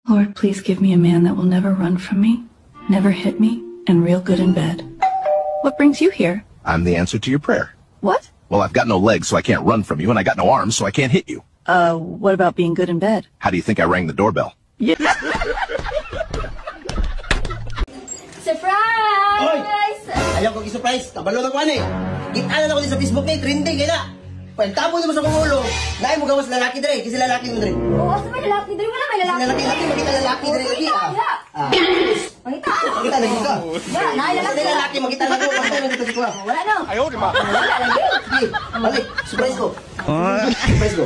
Lord, please give me a man that will never run from me, never hit me, and real good in bed. What brings you here? I'm the answer to your prayer. What? Well, I've got no legs, so I can't run from you, and I got no arms, so I can't hit you. What about being good in bed? How do you think I rang the doorbell? Yeah. Surprise! Oy! Ayaw kong i-surprise. Kabalo na ko eh. Kita na ako din sa Facebook ni trending kaya. Pagtapon mo sa kong ulo. Naay mo gawas lalaki dre, kasi lalaki mo dre. Oo, sa may lalaki dre, wala may lalaki. Lalaki, makita lalaki dre lagi ah. Makita. Makita lagi ka. Wala, naay Kasi lalaki makita lang ko, makita lang kita si kuha. Wala no. Ayaw, di ba? Wala lagi. Sige, balik. Surprise ko. Surprise ko.